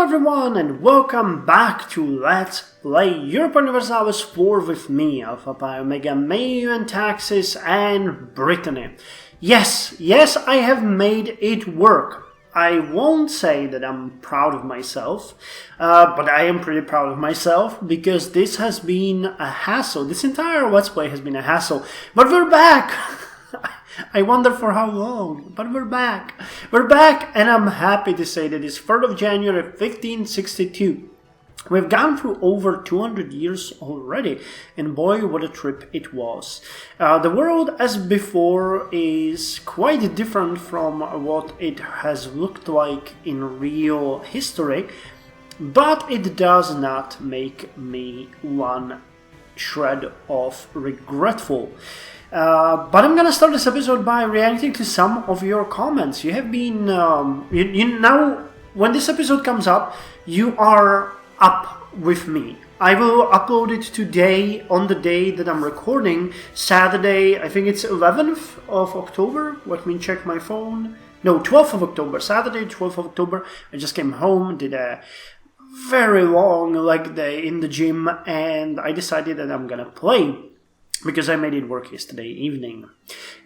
everyone, and welcome back to Let's Play Europa Universalis 4 with me, Alfapiomega, Meiou and Taxes, and Brittany. Yes, I have made it work. I won't say that I'm proud of myself, but I am pretty proud of myself because this has been a hassle. This entire Let's Play has been a hassle, but we're back! I wonder for how long, but we're back. We're back, and I'm happy to say that it's 3rd of January 1562. We've gone through over 200 years already, and boy, what a trip it was. The world as before is quite different from what it has looked like in real history, but it does not make me one shred of regretful. But I'm gonna start this episode by reacting to some of your comments. You have been, now, when this episode comes up, you are up with me. I will upload it today, on the day that I'm recording, Saturday, I think it's 11th of October. Let me check my phone. No, 12th of October, Saturday, 12th of October. I just came home, did a very long leg day in the gym, and I decided that I'm gonna play, because I made it work yesterday evening.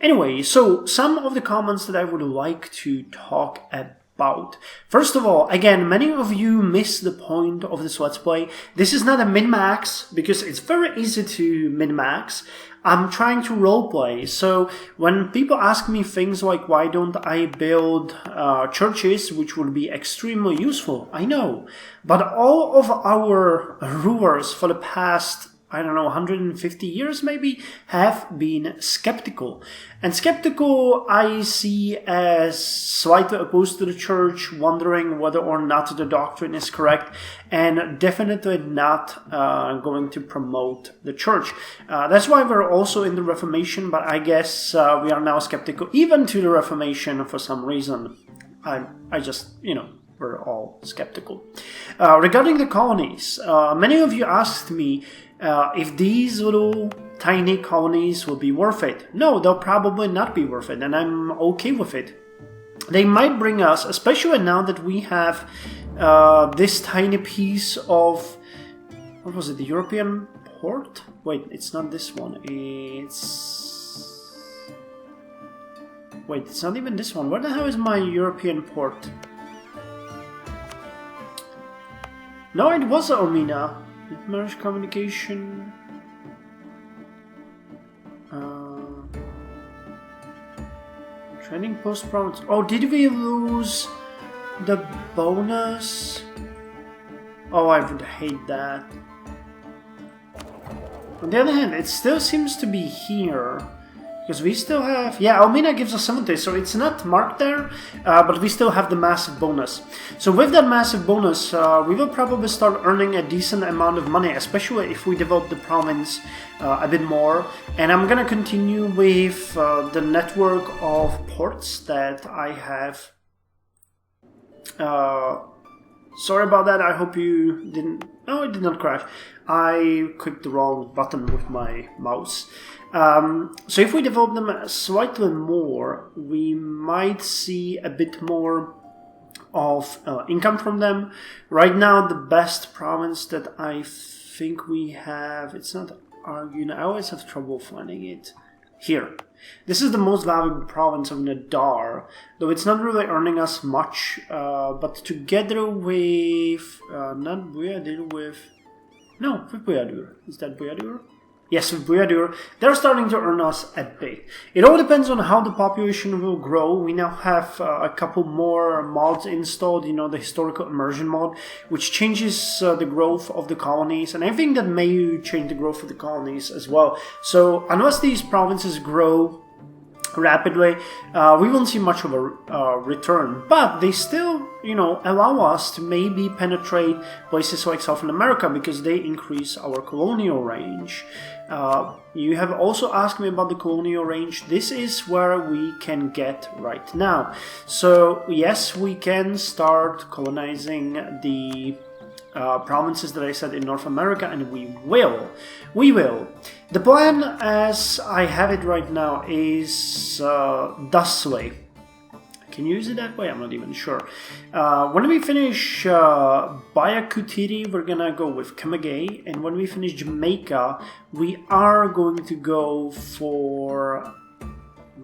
Anyway, so some of the comments that I would like to talk about. First of all, again, many of you miss the point of this Let's Play. This is not a min-max, because it's very easy to min-max. I'm trying to roleplay, so when people ask me things like why don't I build churches, which would be extremely useful, I know. But all of our rulers for the past, I don't know, 150 years maybe, have been skeptical. And skeptical I see as slightly opposed to the church, wondering whether or not the doctrine is correct, and definitely not going to promote the church. That's why we're also in the Reformation, but I guess we are now skeptical even to the Reformation for some reason. I just, we're all skeptical. Regarding the colonies, many of you asked me if these little tiny colonies will be worth it. No, they'll probably not be worth it, and I'm okay with it. They might bring us, especially now that we have this tiny piece of, what was it, the European port? Wait, it's not this one, Wait, it's not even this one. Where the hell is my European port? No, it was Omina. Marriage communication. Training post promise. Oh, did we lose the bonus? Oh, I would hate that. On the other hand, it still seems to be here. Because we still have... Yeah, Almina gives us 70, so it's not marked there, but we still have the massive bonus. So with that massive bonus, we will probably start earning a decent amount of money, especially if we develop the province a bit more. And I'm gonna continue with the network of ports that I have. Sorry about that, I hope you didn't... No, it did not crash. I clicked the wrong button with my mouse. So if we develop them slightly more, we might see a bit more of income from them. Right now, the best province that I think we have, it's not Argun, I always have trouble finding it. Here. This is the most valuable province of Nadar, though it's not really earning us much, but together with, not Buyadur, with, no, with Buyadur. Is that Buyadur? Yes, with Buyadur, they're starting to earn us a bit. It all depends on how the population will grow. We now have a couple more mods installed, the historical immersion mod, which changes the growth of the colonies, and I think that may change the growth of the colonies as well. So, unless these provinces grow rapidly, we won't see much of a return, but they still, allow us to maybe penetrate places like South America because they increase our colonial range. You have also asked me about the colonial range. This is where we can get right now. So yes, we can start colonizing the provinces that I said in North America, and we will. The plan, as I have it right now, is thusly. can you use it that way? I'm not even sure. When we finish Bayakutiri, we're gonna go with Kamagay, and when we finish Jamaica, we are going to go for,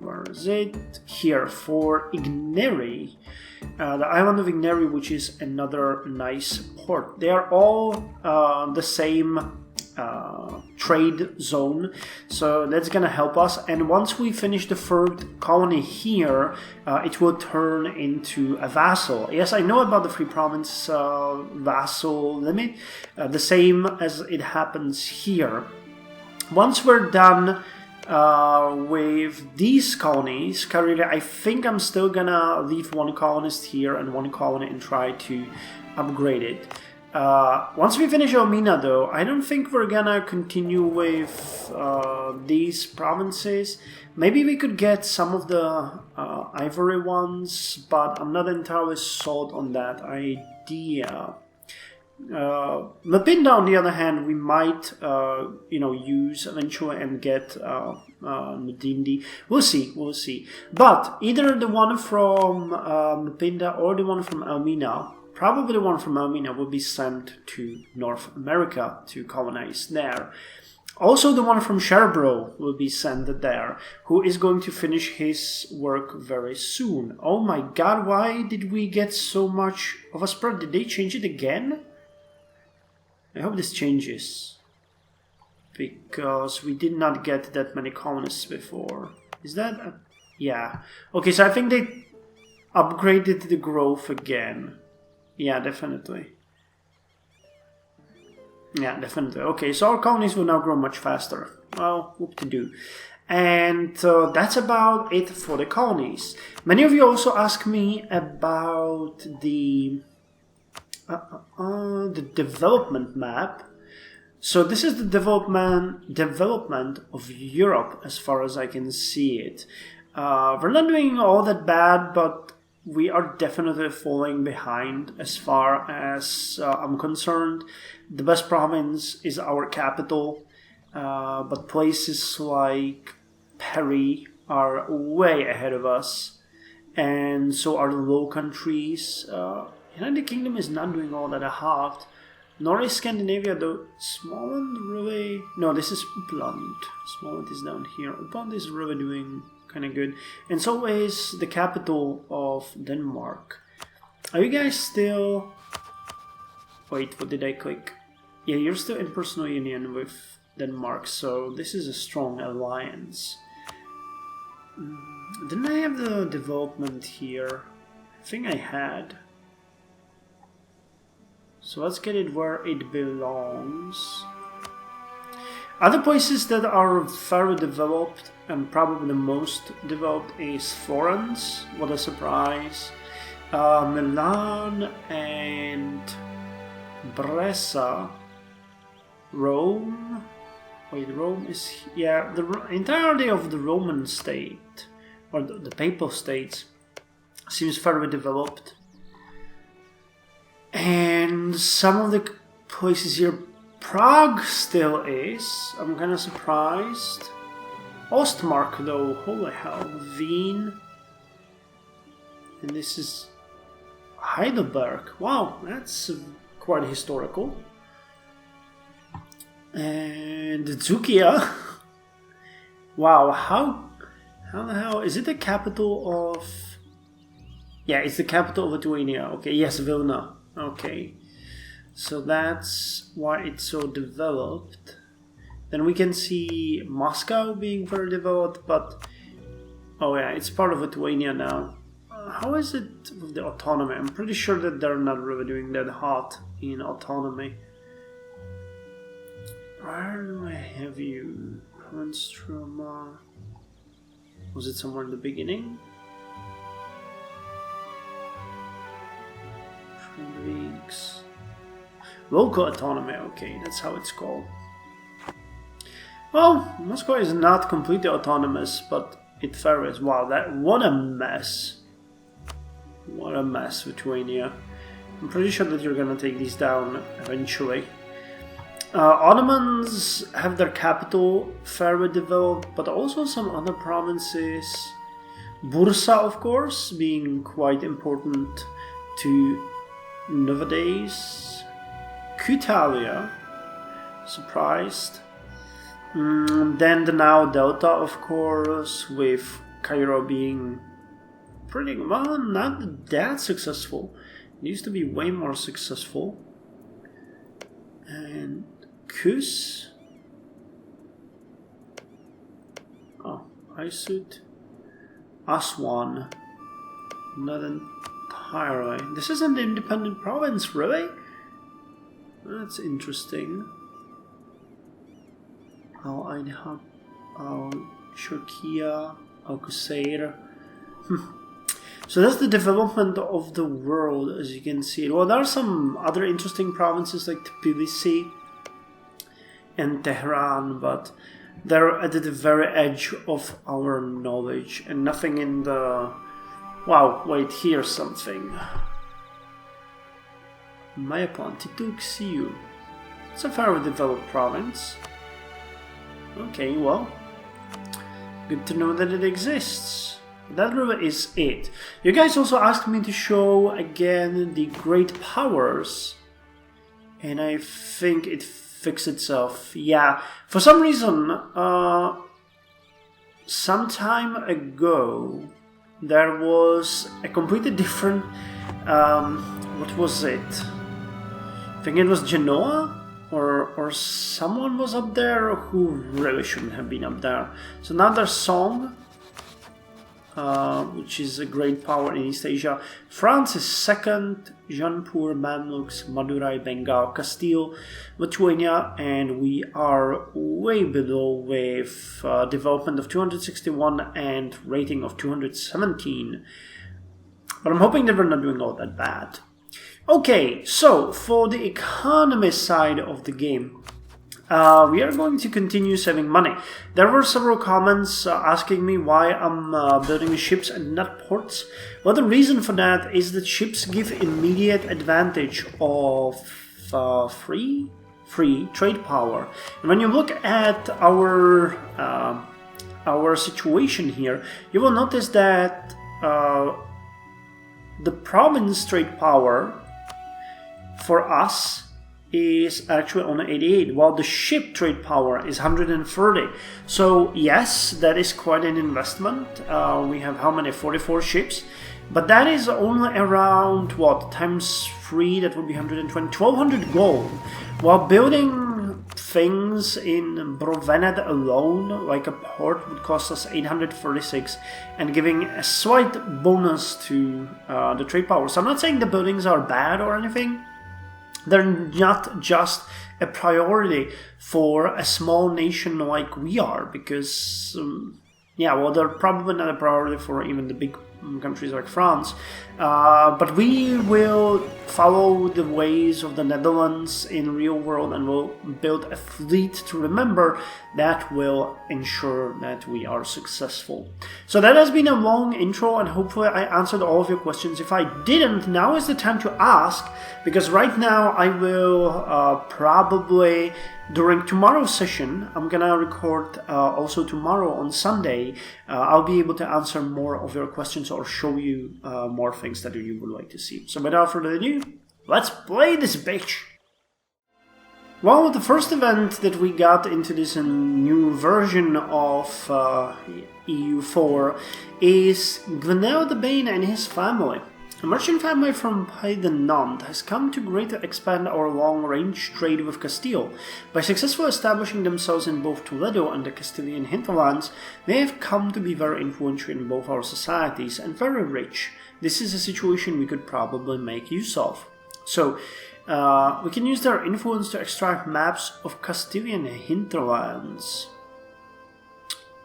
where is it? Here, for Igneri, the island of Igneri, which is another nice port. They are all the same trade zone, so that's gonna help us. And once we finish the third colony here, it will turn into a vassal. Yes, I know about the free province vassal limit, the same as it happens here. Once we're done with these colonies, Karelia, I think I'm still gonna leave one colonist here and one colony and try to upgrade it. Once we finish Elmina, though, I don't think we're gonna continue with these provinces. Maybe we could get some of the ivory ones, but I'm not entirely sold on that idea. Mapinda, on the other hand, we might, use eventually and get Mudindi. We'll see. But either the one from Mapinda or the one from Elmina, probably the one from Elmina, will be sent to North America to colonize there. Also, the one from Sherbro will be sent there, who is going to finish his work very soon. Oh my god, why did we get so much of a spread? Did they change it again? I hope this changes, because we did not get that many colonists before. Is that... yeah. Okay, so I think they upgraded the growth again. Yeah, definitely. Okay, so our colonies will now grow much faster. Well, whoop-de-doo. And that's about it for the colonies. Many of you also ask me about the development map. So this is the development of Europe as far as I can see it. We're not doing all that bad, but we are definitely falling behind as far as I'm concerned. The best province is our capital, but places like Perry are way ahead of us, and so are the Low Countries. United Kingdom is not doing all that hot, nor is Scandinavia, though. Småland really... no, this is Uppland. Småland is down here. Uppland is really doing kind of good. And so is the capital of Denmark. Are you guys still... wait, what did I click? Yeah, you're still in personal union with Denmark, so this is a strong alliance. Didn't I have the development here? I think I had. So let's get it where it belongs. Other places that are very developed, and probably the most developed, is Florence. What a surprise. Milan and Brescia. Rome. Wait, Rome is... yeah, the entirety of the Roman state, or the Papal states, seems very developed. And some of the places here, Prague still is. I'm kind of surprised. Ostmark, though, holy hell. Wien. And this is Heidelberg. Wow, that's quite historical. And Zukia. Wow, how the hell is it the capital of... yeah, it's the capital of Lithuania. Okay, yes, Vilna. Okay, so that's why it's so developed. Then we can see Moscow being very developed, but oh yeah, it's part of Lithuania now. How is it with the autonomy? I'm pretty sure that they're not really doing that hot in autonomy. Where do I have you? Stroma. Was it somewhere in the beginning? Weeks. Local autonomy, okay, that's how it's called. Well, Moscow is not completely autonomous, but it varies. Wow, what a mess. What a mess, Lithuania. I'm pretty sure that you're gonna take these down eventually. Ottomans have their capital fairly developed, but also some other provinces. Bursa, of course, being quite important to nowadays. Cutalia, surprised. Then the now Delta, of course, with Cairo being pretty, well, not that successful. It used to be way more successful. And Kus. Oh, Isud. Aswan. Not entirely. This is an independent province, really? That's interesting. Al-Ainhab, Al-Shurkia, Al-Qusayr. So that's the development of the world, as you can see. Well, there are some other interesting provinces like Tbilisi and Tehran, but they're at the very edge of our knowledge, and nothing in the... Wow, wait, here's something. Mayapan, Tituksiu. It's a fairly developed province. Okay, well, good to know that it exists. That really is it. You guys also asked me to show again the great powers, and I think it fixed itself. Yeah, for some reason, some time ago, there was a completely different, what was it? I think it was Genoa? Or someone was up there who really shouldn't have been up there. So now there's Song, which is a great power in East Asia. France is second, Jaunpur, Mamluks, Madurai, Bengal, Castile, Lithuania, and we are way below with development of 261 and rating of 217. But I'm hoping that we're not doing all that bad. Okay, so for the economy side of the game, we are going to continue saving money. There were several comments asking me why I'm building ships and not ports. Well, the reason for that is that ships give immediate advantage of free trade power. And when you look at our situation here, you will notice that the province trade power for us is actually only 88, while the ship trade power is 130. So yes, that is quite an investment. We have how many? 44 ships, but that is only around, what, times 3, that would be 120, 1200 gold, while building things in Brovened alone, like a port, would cost us 836, and giving a slight bonus to the trade power. So I'm not saying the buildings are bad or anything. They're not just a priority for a small nation like we are, because, yeah, well, they're probably not a priority for even the big countries like France. But we will follow the ways of the Netherlands in real world, and we'll build a fleet to remember that will ensure that we are successful. So that has been a long intro, and hopefully I answered all of your questions. If I didn't, now is the time to ask, because right now I will probably, during tomorrow's session, I'm gonna record also tomorrow on Sunday, I'll be able to answer more of your questions or show you more things that you would like to see. So without further ado, let's play this bitch! Well, the first event that we got into this new version of EU4 is Gwenel de Bane and his family. A merchant family from Pays de Nantes has come to greatly expand our long-range trade with Castile. By successfully establishing themselves in both Toledo and the Castilian hinterlands, they have come to be very influential in both our societies and very rich. This is a situation we could probably make use of. So, we can use their influence to extract maps of Castilian hinterlands.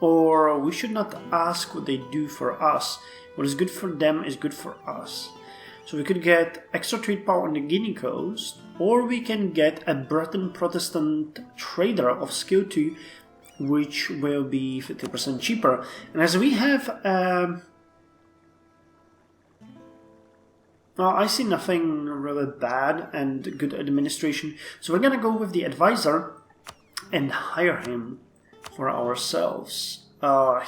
Or we should not ask what they do for us. What is good for them is good for us. So we could get extra trade power on the Guinea coast, or we can get a Breton Protestant trader of skill 2, which will be 50% cheaper. And as we have, well, I see nothing really bad and good administration, so we're gonna go with the advisor and hire him for ourselves.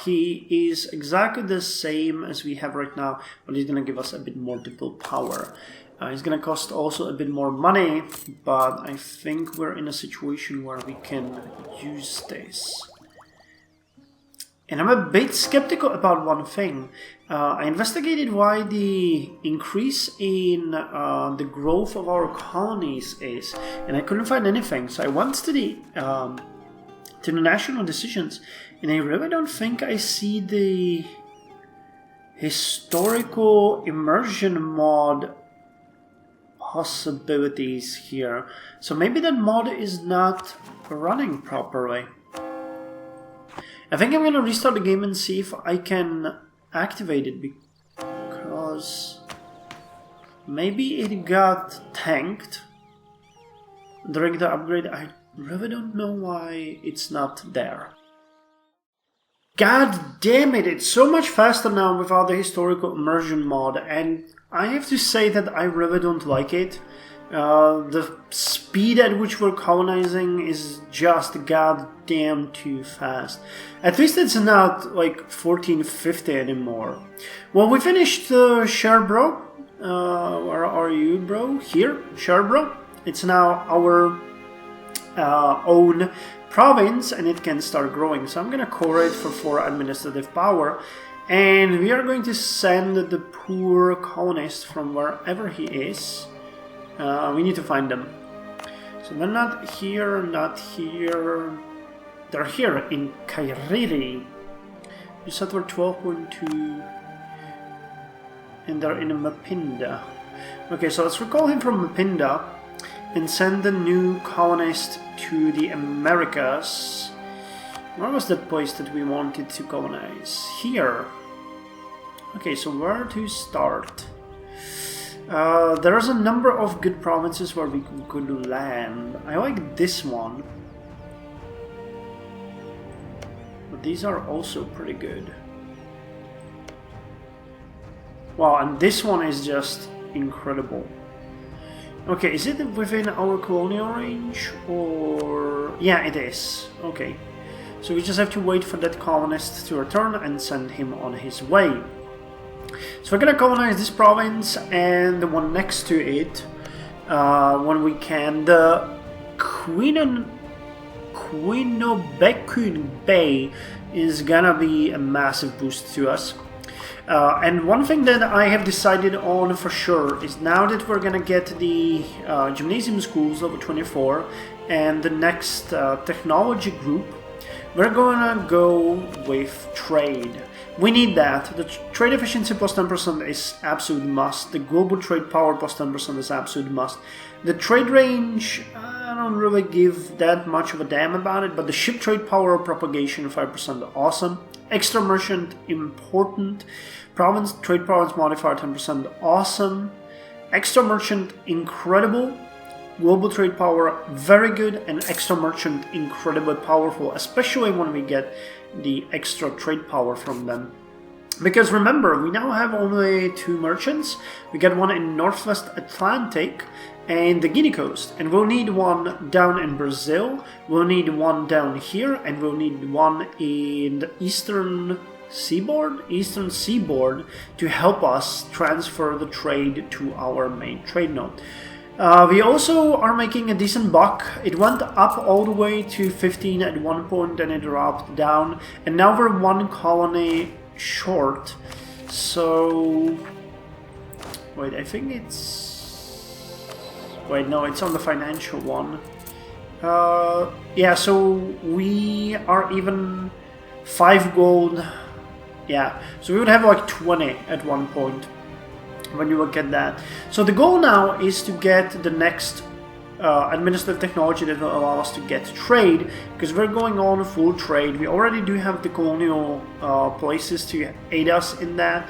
He is exactly the same as we have right now, but he's going to give us a bit more diplo power. He's going to cost also a bit more money, but I think we're in a situation where we can use this. And I'm a bit skeptical about one thing. I investigated why the increase in the growth of our colonies is, and I couldn't find anything. So I went to the national decisions, and I really don't think I see the historical immersion mod possibilities here. So maybe that mod is not running properly. I think I'm going to restart the game and see if I can activate it, because maybe it got tanked during the upgrade. I really don't know why it's not there. God damn it, it's so much faster now without the historical immersion mod, and I have to say that I really don't like it. The speed at which we're colonizing is just goddamn too fast. At least it's not like 1450 anymore. Well, we finished Sherbro. Where are you, bro? Here, Sherbro. It's now our own province, and it can start growing. So I'm gonna core it for 4 administrative power, and we are going to send the poor colonist from wherever he is. We need to find them. So they're not here, not here. They're here in Kairiri. You said we're 12.2. And they're in Mapinda. Okay, so let's recall him from Mapinda and send the new colonist to the Americas. Where was that place that we wanted to colonize? Here. Okay, so where to start? There's a number of good provinces where we could land. I like this one. But these are also pretty good. Wow, and this one is just incredible. Okay, is it within our colonial range? Or... yeah, it is. Okay. So we just have to wait for that colonist to return and send him on his way. So we're gonna colonize this province and the one next to it when we can. The Quinobekun Bay is gonna be a massive boost to us. And one thing that I have decided on for sure is now that we're gonna get the gymnasium schools over 24 and the next technology group, we're gonna go with trade. We need that. The trade efficiency plus 10% is absolute must. The global trade power plus 10% is absolute must. The trade range, I don't really give that much of a damn about it, but the ship trade power propagation 5% awesome. Extra merchant important. Province trade province modifier 10% awesome. Extra merchant incredible. Global trade power very good, and extra merchant incredibly powerful, especially when we get the extra trade power from them. Because remember, we now have only 2 merchants. We get one in Northwest Atlantic and the Guinea Coast, and we'll need one down in Brazil, we'll need one down here, and we'll need one in the Eastern Seaboard to help us transfer the trade to our main trade node. We also are making a decent buck. It went up all the way to 15 at one point, then it dropped down, and now we're 1 colony short. So wait, I think it's... wait, no, it's on the financial one. Yeah, so we are even 5 gold. Yeah, so we would have like 20 at one point when you look at that. So the goal now is to get the next administrative technology that will allow us to get trade, because we're going on full trade. We already do have the colonial places to aid us in that,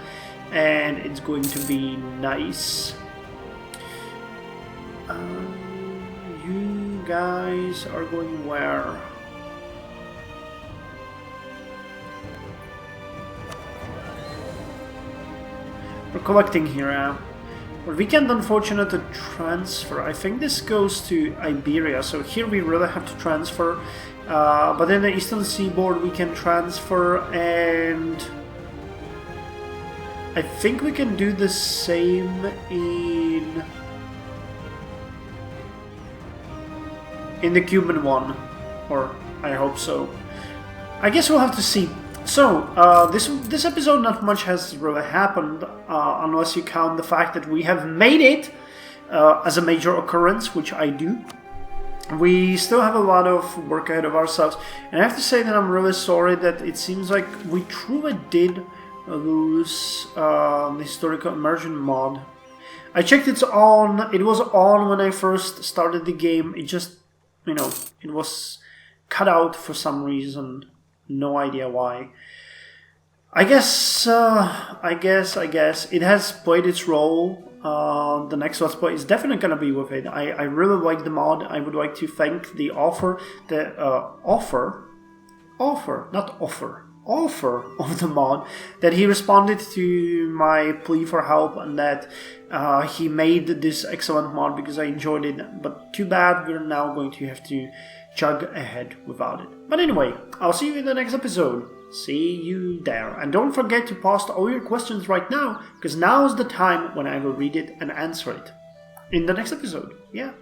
and it's going to be nice. You guys are going where? We're collecting here. But we can't unfortunately transfer. I think this goes to Iberia, so here we really have to transfer. But then the eastern seaboard we can transfer, and I think we can do the same in the Cuban one, or I hope so. I guess we'll have to see. So, this episode not much has really happened, unless you count the fact that we have made it as a major occurrence, which I do. We still have a lot of work ahead of ourselves, and I have to say that I'm really sorry that it seems like we truly did lose the historical immersion mod. I checked it was on when I first started the game. It just, you know, it was cut out for some reason. No idea why. I guess it has played its role. The next Let's Play is definitely gonna be with it. I really like the mod. I would like to thank the offer of the mod, that he responded to my plea for help, and that he made this excellent mod because I enjoyed it. But too bad, we're now going to have to chug ahead without it. But anyway, I'll see you in the next episode. See you there. And don't forget to post all your questions right now, because now is the time when I will read it and answer it in the next episode. Yeah.